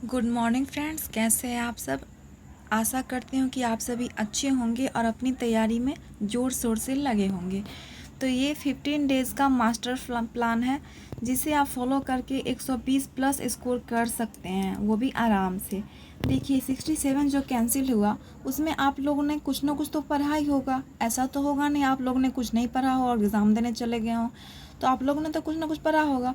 Good morning friends, कैसे हैं आप सब। आशा करती हूँ कि आप सभी अच्छे होंगे और अपनी तैयारी में ज़ोर शोर से लगे होंगे। तो ये 15 डेज़ का मास्टर प्लान है जिसे आप फॉलो करके 120 प्लस स्कोर कर सकते हैं, वो भी आराम से। देखिए 67 जो कैंसिल हुआ उसमें आप लोगों ने कुछ ना कुछ तो पढ़ा ही होगा। ऐसा तो होगा नहीं आप लोगों ने कुछ नहीं पढ़ा हो और एग्ज़ाम देने चले गए हों। तो आप लोगों ने तो कुछ ना कुछ पढ़ा होगा।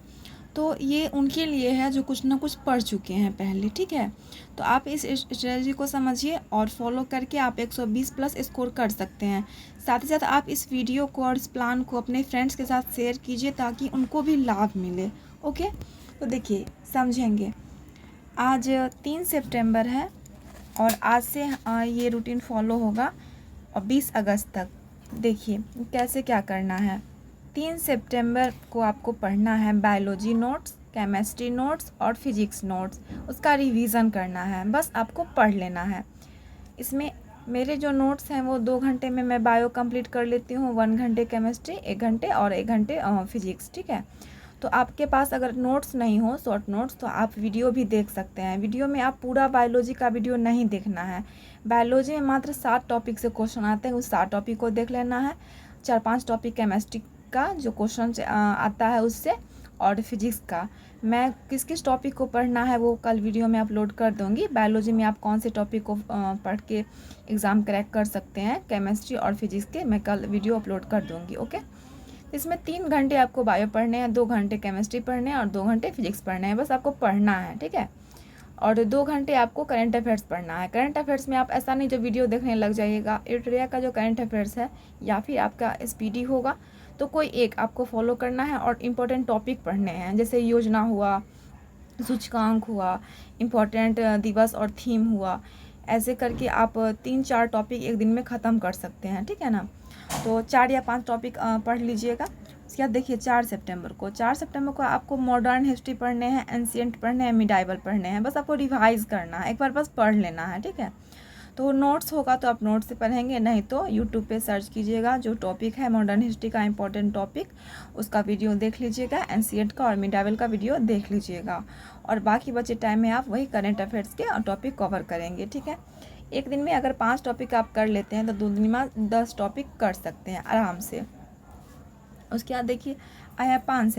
तो ये उनके लिए है जो कुछ ना कुछ पढ़ चुके हैं पहले, ठीक है। तो आप इस स्ट्रेटजी को समझिए और फॉलो करके आप 120 प्लस स्कोर कर सकते हैं। साथ ही साथ आप इस वीडियो को और इस प्लान को अपने फ्रेंड्स के साथ शेयर कीजिए ताकि उनको भी लाभ मिले। ओके, तो देखिए समझेंगे। आज 3 सितंबर है और आज से ये रूटीन फॉलो होगा और 20 अगस्त तक। देखिए कैसे क्या करना है। 3 सितंबर को आपको पढ़ना है बायोलॉजी नोट्स, केमिस्ट्री नोट्स और फिजिक्स नोट्स। उसका रिवीजन करना है, बस आपको पढ़ लेना है। इसमें मेरे जो नोट्स हैं वो 2 घंटे में मैं बायो कंप्लीट कर लेती हूँ, 1 घंटे केमिस्ट्री, 1 घंटे और 1 घंटे फिजिक्स, ठीक है। तो आपके पास अगर नोट्स नहीं हो, शॉर्ट नोट्स, तो आप वीडियो भी देख सकते हैं। वीडियो में आप पूरा बायोलॉजी का वीडियो नहीं देखना है। बायोलॉजी में मात्र 7 टॉपिक से क्वेश्चन आते हैं, उस 7 टॉपिक को देख लेना है। 4-5 टॉपिक केमिस्ट्री का जो क्वेश्चन आता है उससे, और फिजिक्स का। मैं किस किस टॉपिक को पढ़ना है वो कल वीडियो में अपलोड कर दूँगी। बायोलॉजी में आप कौन से टॉपिक को पढ़ के एग्ज़ाम क्रैक कर सकते हैं केमिस्ट्री और फिजिक्स के, मैं कल वीडियो अपलोड कर दूँगी। ओके, इसमें 3 घंटे आपको बायो पढ़ने हैं, 2 घंटे केमिस्ट्री पढ़ने हैं और 2 घंटे फिजिक्स पढ़ने हैं। बस आपको पढ़ना है, ठीक है। और 2 घंटे आपको करंट अफेयर्स पढ़ना है। करंट अफेयर्स में आप ऐसा नहीं जो वीडियो देखने लग जाइएगा। एडिटोरिया का जो करंट अफेयर्स है या फिर आपका एसपीडी होगा, तो कोई एक आपको फॉलो करना है और इम्पोर्टेंट टॉपिक पढ़ने हैं। जैसे योजना हुआ, सूचकांक हुआ, इम्पोर्टेंट दिवस और थीम हुआ। ऐसे करके आप 3-4 टॉपिक एक दिन में ख़त्म कर सकते हैं, ठीक है ना। तो 4 या 5 टॉपिक पढ़ लीजिएगा। उसके बाद देखिए 4 सितंबर को आपको मॉडर्न हिस्ट्री पढ़ने हैं, एंशिएंट पढ़ने हैं, मिडाइवल पढ़ने हैं। बस आपको रिवाइज़ करना है, एक बार बस पढ़ लेना है, ठीक है। तो नोट्स होगा तो आप नोट्स से पढ़ेंगे, नहीं तो यूट्यूब पे सर्च कीजिएगा। जो टॉपिक है मॉडर्न हिस्ट्री का इम्पोर्टेंट टॉपिक, उसका वीडियो देख लीजिएगा। एनसीईआरटी का और मिडाइवल का वीडियो देख लीजिएगा और बाकी बचे टाइम में आप वही करंट अफेयर्स के टॉपिक कवर करेंगे, ठीक है। एक दिन में अगर 5 टॉपिक आप कर लेते हैं तो 2 दिन में 10 टॉपिक कर सकते हैं आराम से। उसके बाद देखिए आया 5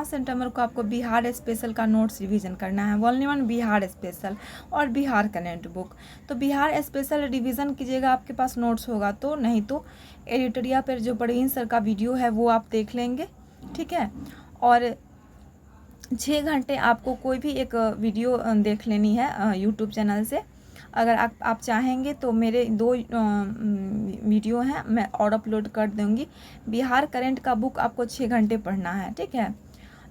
सितंबर को आपको बिहार स्पेशल का नोट्स रिवीजन करना है। वोल्यूम 1 बिहार स्पेशल और बिहार करंट बुक। तो बिहार स्पेशल रिवीजन कीजिएगा, आपके पास नोट्स होगा तो, नहीं तो एडिटोरिया पर जो परवीन सर का वीडियो है वो आप देख लेंगे, ठीक है। और 6 घंटे आपको कोई भी एक वीडियो देख लेनी है यूट्यूब चैनल से। अगर आप चाहेंगे तो मेरे 2 वीडियो हैं, मैं और अपलोड कर दूँगी। बिहार करंट का बुक आपको 6 घंटे पढ़ना है, ठीक है,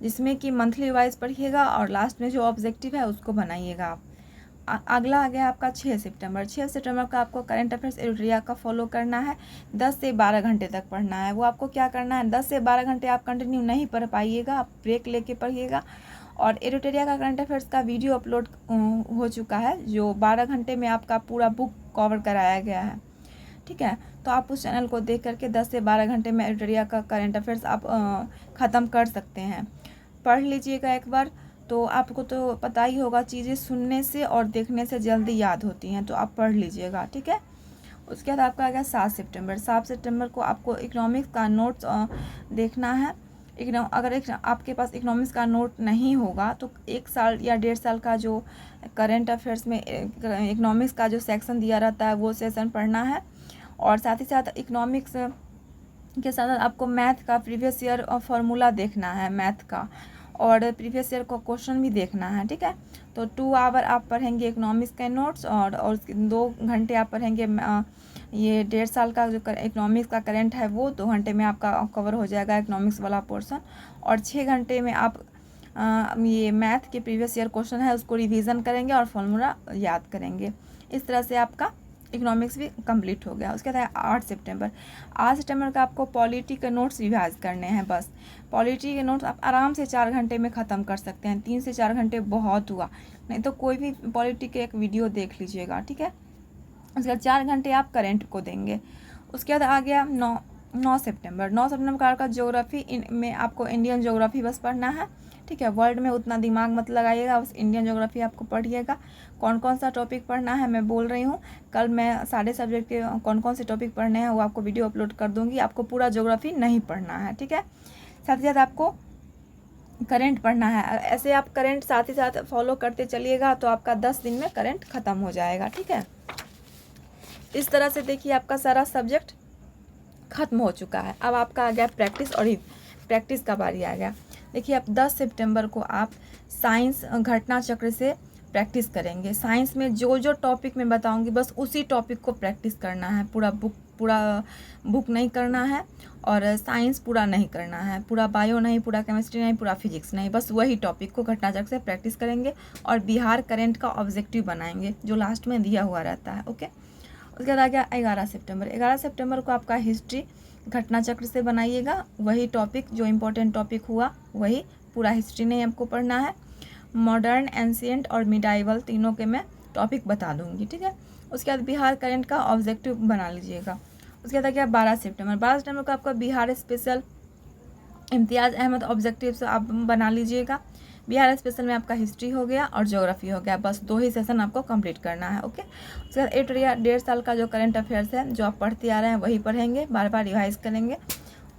जिसमें कि मंथली वाइज पढ़िएगा और लास्ट में जो ऑब्जेक्टिव है उसको बनाइएगा आप। अगला आ गया आपका 6 सितंबर का आपको करंट अफेयर्स एडिटोरिया का फॉलो करना है। 10 से 12 घंटे तक पढ़ना है। वो आपको क्या करना है, 10 से 12 घंटे आप कंटिन्यू नहीं पढ़ पाइएगा, आप ब्रेक लेके पढ़िएगा। और एडिटोरिया का करंट अफेयर्स का वीडियो अपलोड हो चुका है, जो 12 घंटे में आपका पूरा बुक कवर कराया गया है, ठीक है। तो आप उस चैनल को देख करके 10 से 12 घंटे में एडिटोरिया का करंट अफेयर्स आप ख़त्म कर सकते हैं। पढ़ लीजिएगा एक बार, तो आपको तो पता ही होगा, चीज़ें सुनने से और देखने से जल्दी याद होती हैं, तो आप पढ़ लीजिएगा, ठीक है। उसके बाद आपका आ गया 7 सितंबर को आपको इकोनॉमिक्स का नोट्स देखना है। अगर आपके पास इकोनॉमिक्स का नोट नहीं होगा तो 1 साल या 1.5 साल का जो करंट अफेयर्स में इकोनॉमिक्स का जो सेक्शन दिया रहता है वो सेशन पढ़ना है। और साथ ही साथ इकोनॉमिक्स के साथ आपको मैथ का प्रीवियस ईयर फार्मूला देखना है, मैथ का, और प्रीवियस ईयर का क्वेश्चन भी देखना है, ठीक है। तो 2 आवर आप पढ़ेंगे इकोनॉमिक्स के नोट्स और 2 घंटे आप पढ़ेंगे ये 1.5 साल का जो इकोनॉमिक्स का करंट है वो 2 घंटे में आपका कवर हो जाएगा इकोनॉमिक्स वाला पोर्शन। और 6 घंटे में आप ये मैथ के प्रीवियस ईयर क्वेश्चन है उसको रिवीजन करेंगे और फार्मूला याद करेंगे। इस तरह से आपका इकोनॉमिक्स भी कंप्लीट हो गया। उसके बाद 8 सितंबर का आपको पॉलिटी के नोट्स रिवाइज करने हैं। बस पॉलिटी के नोट्स आप आराम से 4 घंटे में ख़त्म कर सकते हैं। 3 से 4 घंटे बहुत हुआ, नहीं तो कोई भी पॉलिटी के एक वीडियो देख लीजिएगा, ठीक है। उसके बाद 4 घंटे आप करेंट को देंगे। उसके बाद आ गया 9 सितंबर का आपका ज्योग्राफी में आपको इंडियन ज्योग्राफी बस पढ़ना है, ठीक है। वर्ल्ड में उतना दिमाग मत लगाइएगा, बस इंडियन ज्योग्राफी आपको पढ़िएगा। कौन कौन सा टॉपिक पढ़ना है मैं बोल रही हूँ, कल मैं सारे सब्जेक्ट के कौन कौन से टॉपिक पढ़ने हैं वो आपको वीडियो अपलोड कर दूँगी। आपको पूरा ज्योग्राफी नहीं पढ़ना है, ठीक है। साथ ही साथ आपको करंट पढ़ना है। ऐसे आप करंट साथ ही साथ फॉलो करते चलिएगा तो आपका 10 दिन में करंट ख़त्म हो जाएगा, ठीक है। इस तरह से देखिए आपका सारा सब्जेक्ट ख़त्म हो चुका है। अब आपका आ गया प्रैक्टिस, और प्रैक्टिस का बारी आ गया। देखिए अब 10 सितंबर को आप साइंस घटना चक्र से प्रैक्टिस करेंगे। साइंस में जो जो टॉपिक मैं बताऊंगी बस उसी टॉपिक को प्रैक्टिस करना है। पूरा बुक नहीं करना है, और साइंस पूरा नहीं करना है, पूरा बायो नहीं, पूरा केमिस्ट्री नहीं, पूरा फिजिक्स नहीं, बस वही टॉपिक को घटना चक्र से प्रैक्टिस करेंगे। और बिहार करंट का ऑब्जेक्टिव बनाएंगे जो लास्ट में दिया हुआ रहता है, ओके। उसके बाद आ गया 11 सितंबर। 11 सितंबर को आपका हिस्ट्री घटना चक्र से बनाइएगा। वही टॉपिक जो इम्पोर्टेंट टॉपिक हुआ वही, पूरा हिस्ट्री नहीं आपको पढ़ना है। मॉडर्न, एंशिएंट और मिडाइवल तीनों के मैं टॉपिक बता दूंगी, ठीक है। उसके बाद बिहार करंट का ऑब्जेक्टिव बना लीजिएगा। उसके बाद आ गया 12 सितंबर। 12 सितंबर को आपका बिहार स्पेशल इम्तियाज़ अहमद ऑब्जेक्टिव से आप बना लीजिएगा। बिहार स्पेशल में आपका हिस्ट्री हो गया और ज्योग्राफी हो गया, बस 2 ही सेशन आपको कंप्लीट करना है, ओके। उसके बाद 1.5 साल का जो करंट अफेयर्स है जो आप पढ़ते आ रहे हैं वही पढ़ेंगे, बार बार रिवाइज करेंगे।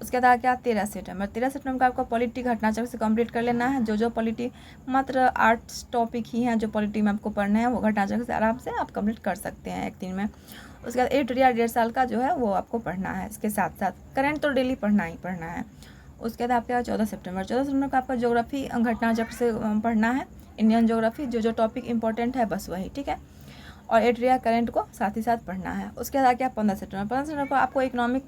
उसके बाद आ गया 13 सितंबर। 13 सितंबर को आपको पॉलिटी घटना चक्र से कंप्लीट कर लेना है। जो पॉलिटी, मात्र 8 टॉपिक ही हैं जो पॉलिटी में आपको पढ़ना है, वो घटना चक्र से आराम से आप कंप्लीट कर सकते हैं एक दिन में। उसके बाद 1.5 साल का जो है वो आपको पढ़ना है। इसके साथ साथ करंट तो डेली पढ़ना ही पढ़ना है। उसके बाद आपके 14 सितंबर। 14 सितंबर को आपका ज्योग्राफी घटना चक्र से पढ़ना है, इंडियन ज्योग्राफी, जो टॉपिक इंपॉर्टेंट है बस वही, ठीक है। और 8 करंट को साथ ही साथ पढ़ना है। उसके बाद क्या 15 सितंबर। 15 सितंबर को आपको इकोनॉमिक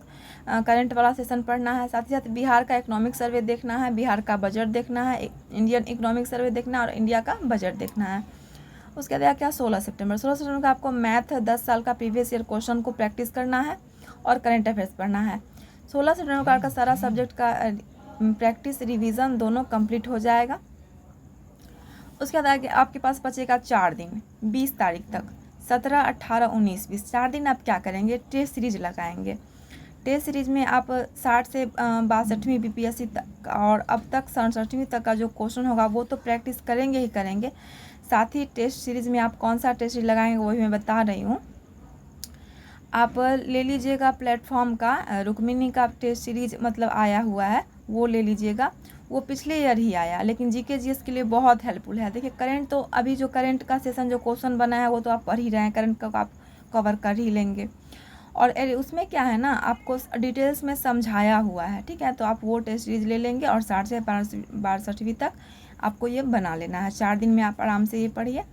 करंट वाला सेशन पढ़ना है। साथ ही साथ बिहार का इकोनॉमिक सर्वे देखना है, बिहार का बजट देखना है, इंडियन इकोनॉमिक सर्वे देखना है और इंडिया का बजट देखना है। उसके बाद क्या 16 सितंबर। 16 सितंबर को आपको मैथ 10 साल का प्रीवियस ईयर क्वेश्चन को प्रैक्टिस करना है और करंट अफेयर्स पढ़ना है। 16 सितंबर को आपका सारा सब्जेक्ट का प्रैक्टिस रिवीजन दोनों कंप्लीट हो जाएगा। उसके बाद आपके पास बचेगा 4 दिन, 20 तारीख तक, 17, 18, 19, 20, 4 दिन आप क्या करेंगे, टेस्ट सीरीज लगाएंगे। टेस्ट सीरीज में आप 60 से 62वीं बीपीएससी तक और अब तक 67वीं तक का जो क्वेश्चन होगा वो तो प्रैक्टिस करेंगे ही करेंगे। साथ ही टेस्ट सीरीज में आप कौन सा टेस्ट सीरीज लगाएंगे वो भी मैं बता रही हूँ। आप ले लीजिएगा प्लेटफॉर्म का रुक्मिणी का टेस्ट सीरीज मतलब आया हुआ है, वो ले लीजिएगा। वो पिछले ईयर ही आया, लेकिन जीके जीएस के लिए बहुत हेल्पफुल है। देखिए करंट तो अभी जो करंट का सेशन जो क्वेश्चन बना है वो तो आप पढ़ ही रहे हैं, करंट का आप कवर कर ही लेंगे। और उसमें क्या है ना, आपको डिटेल्स में समझाया हुआ है, ठीक है। तो आप वो टेस्ट सीरीज ले लेंगे और 60 से 62वीं तक आपको ये बना लेना है। 4 दिन में आप आराम से ये पढ़िए।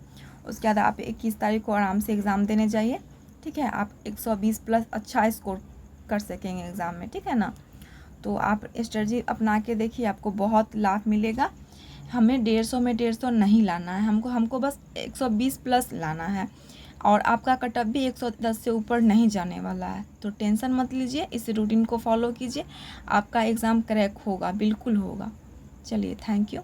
उसके बाद आप 21 तारीख को आराम से एग्ज़ाम देने जाइए, ठीक है। आप 120+ अच्छा स्कोर कर सकेंगे एग्ज़ाम में, ठीक है ना। तो आप स्ट्रेटजी अपना के देखिए, आपको बहुत लाभ मिलेगा। हमें 150 में 150 नहीं लाना है, हमको बस 120+ लाना है। और आपका कटअप भी 110 से ऊपर नहीं जाने वाला है, तो टेंशन मत लीजिए, इस रूटीन को फॉलो कीजिए, आपका एग्ज़ाम क्रैक होगा, बिल्कुल होगा। चलिए, थैंक यू।